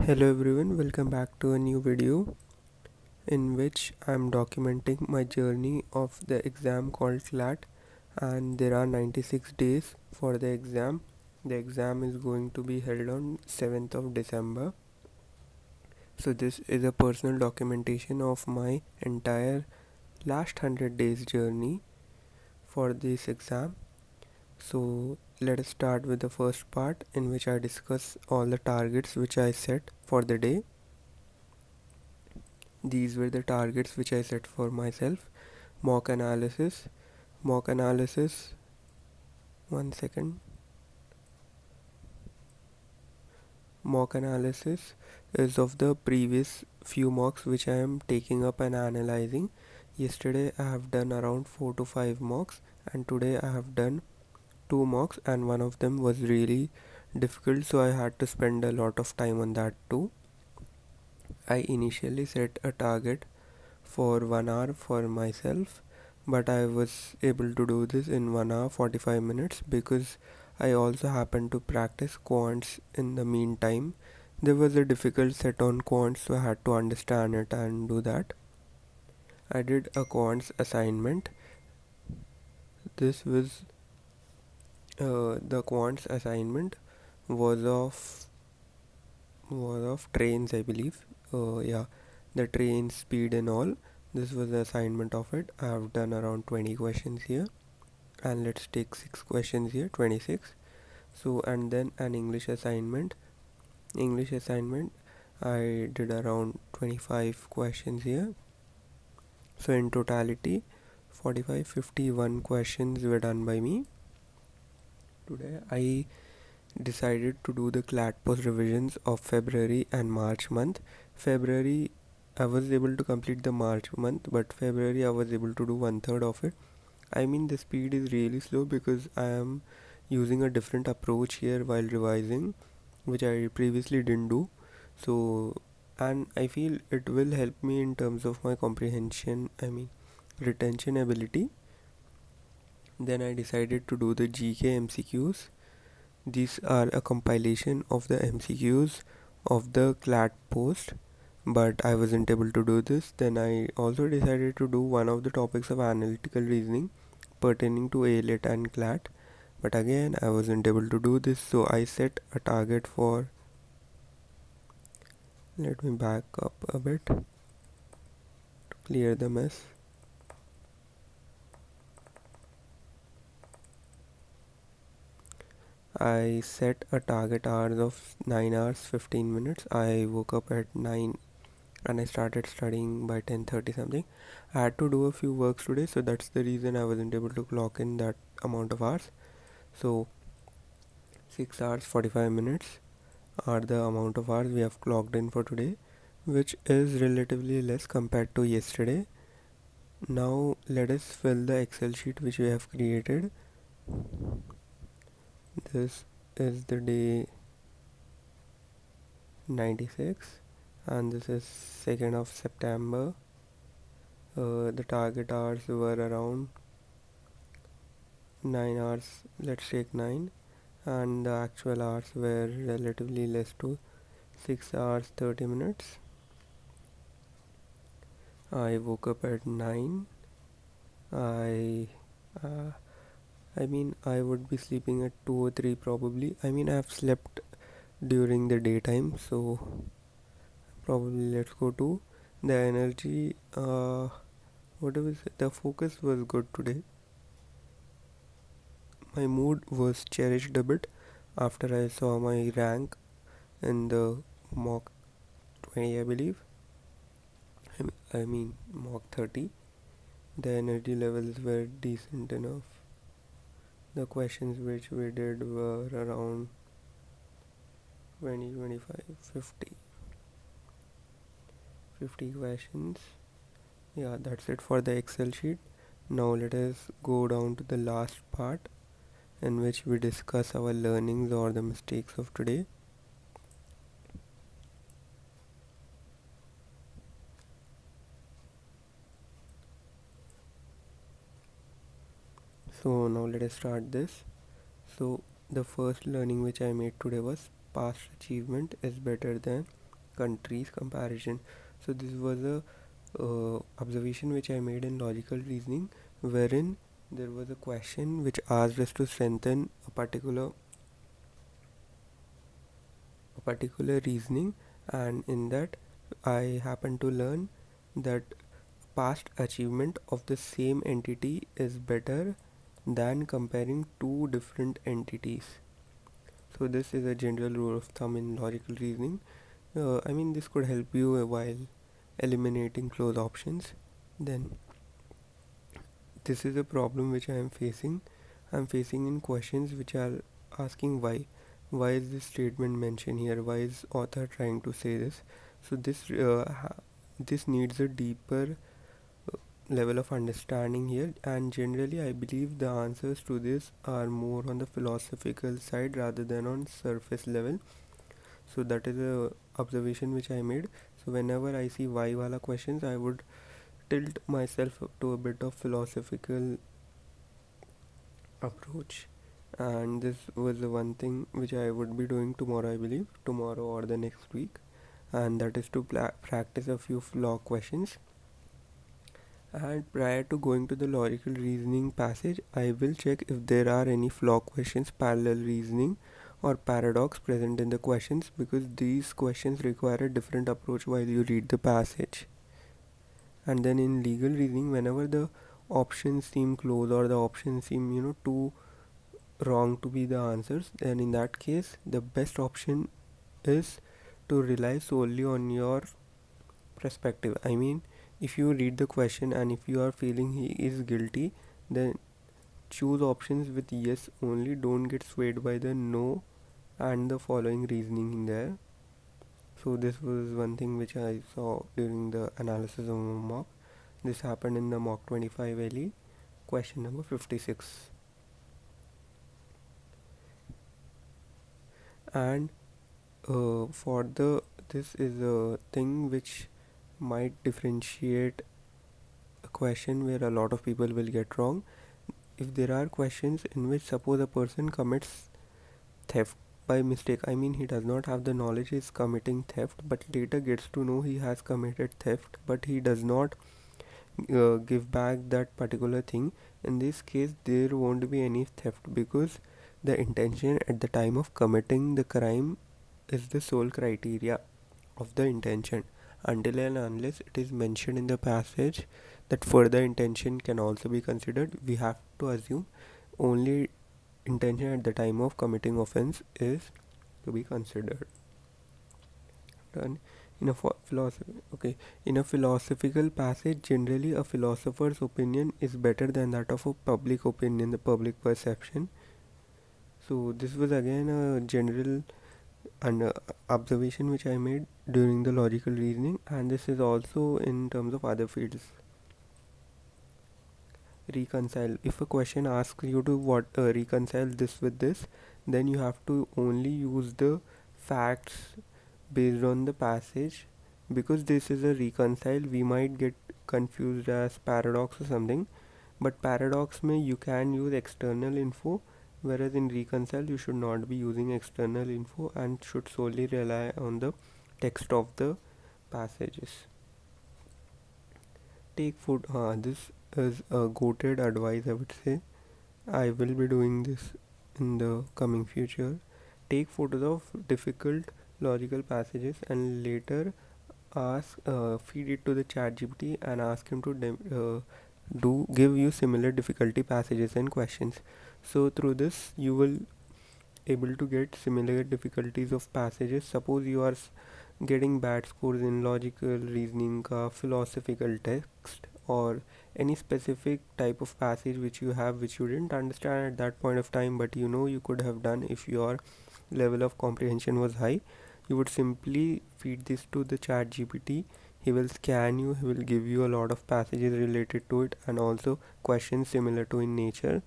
Hello everyone, welcome back to a new video in which I'm documenting my journey of the exam called CLAT, and there are 96 days for the exam. The exam is going to be held on 7th of December. So this is a personal documentation of my entire last 100 days journey for this exam. So let us start with the first part in which I discuss all the targets which I set for the day. These were the targets which I set for myself. Mock analysis. Mock analysis. One second. Mock analysis is of the previous few mocks which I am taking up and analyzing. Yesterday I have done around 4 to 5 mocks, and today I have done 2 mocks, and one of them was really difficult, so I had to spend a lot of time on that too. I initially set a target for 1 hour for myself, but I was able to do this in 1 hour 45 minutes because I also happened to practice quants in the meantime. There was a difficult set on quants, so I had to understand it and do that. I did a quants assignment. This was the quants assignment was of trains, I believe. Yeah, the train speed and all. This was the assignment of it. I have done around 20 questions here, and let's take 6 questions here, 26. So, and then an English assignment, I did around 25 questions here. So, in totality, 45, 51 questions were done by me. Today, I decided to do the CLAT post revisions of February and March month. February I was able to complete the March month, but February I was able to do one third of it. I mean, the speed is really slow because I am using a different approach here while revising, which I previously didn't do. So, and I feel it will help me in terms of my comprehension, I mean, retention ability. Then I decided to do the GK MCQs. These are a compilation of the MCQs of the CLAT post, but I wasn't able to do this. Then I also decided to do one of the topics of analytical reasoning pertaining to ALET and CLAT, but again I wasn't able to do this, so I set a target for, let me back up a bit to clear the mess. I set a target hours of 9 hours 15 minutes. I woke up at 9 and I started studying by 10:30 something. I had to do a few works today, so that's the reason I wasn't able to clock in that amount of hours. So 6 hours 45 minutes are the amount of hours we have clocked in for today, which is relatively less compared to yesterday. Now let us fill the Excel sheet which we have created. This is the day 96 and this is 2nd of September. The target hours were around 9 hours, let's take 9, and the actual hours were relatively less too, 6 hours 30 minutes. I woke up at 9. I uh, I mean, I would be sleeping at 2 or 3 probably. I mean, I have slept during the daytime, so probably let's go to the energy. Whatever, the focus was good today. My mood was cherished a bit after I saw my rank in the mock 20, I believe. I mean mock 30. The energy levels were decent enough. The questions which we did were around 20, 25, 50 questions. Yeah, that's it for the Excel sheet. Now let us go down to the last part in which we discuss our learnings or the mistakes of today. So now let us start this. So the first learning which I made today was past achievement is better than countries comparison. So this was a observation which I made in logical reasoning, wherein there was a question which asked us to strengthen a particular reasoning, and in that I happened to learn that past achievement of the same entity is better than comparing two different entities. So this is a general rule of thumb in logical reasoning. I mean, this could help you while eliminating closed options. Then this is a problem which I am facing. I'm facing in questions which are asking why. Why is this statement mentioned here? Why is author trying to say this? So this needs a deeper level of understanding here, and generally I believe the answers to this are more on the philosophical side rather than on surface level. So that is a observation which I made. So whenever I see why wala questions, I would tilt myself to a bit of philosophical approach, and this was the one thing which I would be doing tomorrow, I believe, tomorrow or the next week, and that is to practice a few flaw questions. And prior to going to the logical reasoning passage, I will check if there are any flaw questions, parallel reasoning, or paradox present in the questions, because these questions require a different approach while you read the passage. And then in legal reasoning, whenever the options seem close or the options seem too wrong to be the answers, then in that case the best option is to rely solely on your perspective. I mean, if you read the question and if you are feeling he is guilty, then choose options with yes only. Don't get swayed by the no and the following reasoning in there. So this was one thing which I saw during the analysis of a mock. This happened in the mock 25 LE, question number 56. And for the this is a thing which might differentiate a question where a lot of people will get wrong. If there are questions in which suppose a person commits theft by mistake, I mean he does not have the knowledge he is committing theft, but later gets to know he has committed theft, but he does not give back that particular thing. In this case there won't be any theft, because the intention at the time of committing the crime is the sole criteria of the intention. Until and unless it is mentioned in the passage that further intention can also be considered, we have to assume only intention at the time of committing offense is to be considered. Done. In a philosophy, okay, in a philosophical passage, generally a philosopher's opinion is better than that of a public opinion, the public perception. So this was again a general and observation which I made during the logical reasoning, and this is also in terms of other fields. Reconcile. If a question asks you to reconcile this with this, then you have to only use the facts based on the passage. Because this is a reconcile, we might get confused as paradox or something, but paradox may you can use external info, whereas in reconcile you should not be using external info and should solely rely on the text of the passages. Take food. This is a goated advice, I would say. I will be doing this in the coming future. Take photos of difficult logical passages and later feed it to the chat GPT and ask him to do give you similar difficulty passages and questions. So through this you will able to get similar difficulties of passages. Suppose you are getting bad scores in logical reasoning, philosophical text, or any specific type of passage which you have which you didn't understand at that point of time, but you could have done if your level of comprehension was high. You would simply feed this to the chat GPT. He will scan you, he will give you a lot of passages related to it and also questions similar to in nature.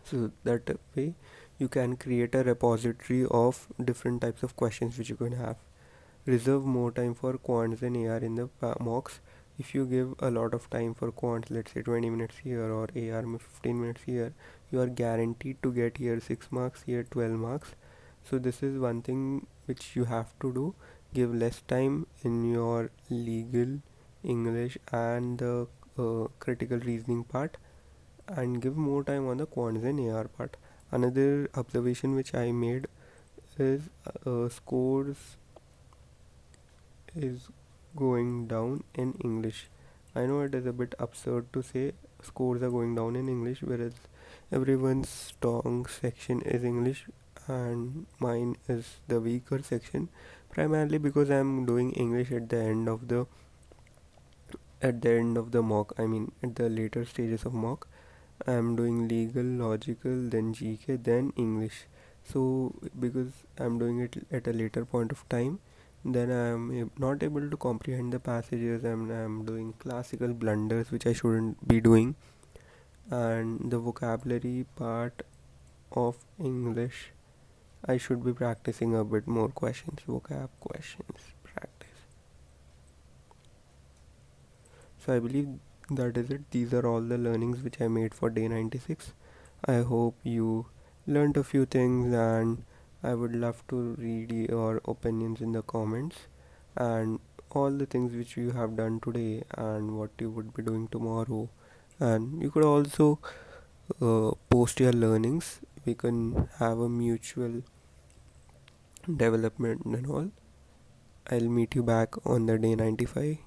So that way you can create a repository of different types of questions which you can have. Reserve more time for quants and AR in the mocks. If you give a lot of time for quants, let's say 20 minutes here or AR 15 minutes here, you are guaranteed to get here 6 marks, here 12 marks. So this is one thing which you have to do. give less time in your legal, English, and the critical reasoning part, and give more time on the quants and AR part. Another observation which I made is scores is going down in English. I know it is a bit absurd to say scores are going down in English, whereas everyone's strong section is English and mine is the weaker section, primarily because I'm doing English at the end of the mock. I mean, at the later stages of mock, I'm doing legal, logical, then GK, then English. So, because I'm doing it at a later point of time, then I'm not able to comprehend the passages, and I'm doing classical blunders which I shouldn't be doing. And the vocabulary part of English, I should be practicing a bit more questions, vocab questions, practice. So, I believe that is it. These are all the learnings which I made for day 96. I hope you learned a few things, and I would love to read your opinions in the comments, and all the things which you have done today and what you would be doing tomorrow. And you could also post your learnings. We can have a mutual development and all. I'll meet you back on the day 95.